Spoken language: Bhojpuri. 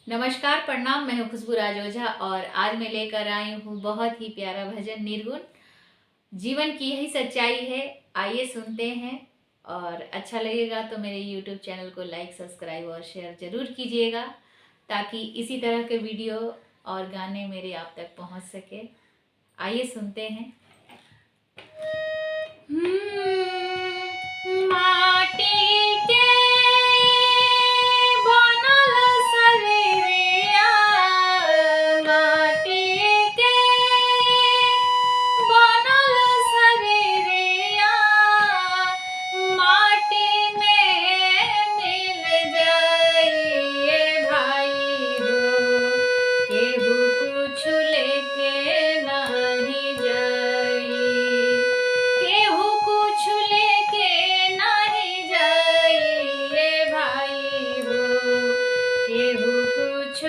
नमस्कार, प्रणाम। मैं हूँ खुशबू राज ओझा और आज मैं लेकर आई हूँ बहुत ही प्यारा भजन निर्गुण। जीवन की यही सच्चाई है। आइए सुनते हैं। और अच्छा लगेगा तो मेरे YouTube चैनल को लाइक, सब्सक्राइब और शेयर जरूर कीजिएगा, ताकि इसी तरह के वीडियो और गाने मेरे आप तक पहुँच सके। आइए सुनते हैं। माटी के बनल शरीरिया, माटी के बनल शरीरिया, माटी में मिल जाइए भाई हो। केहू कुछ लेके नहीं जाई, केहू कुछ लेके नहीं जाइए भाई हो। केहू कुछ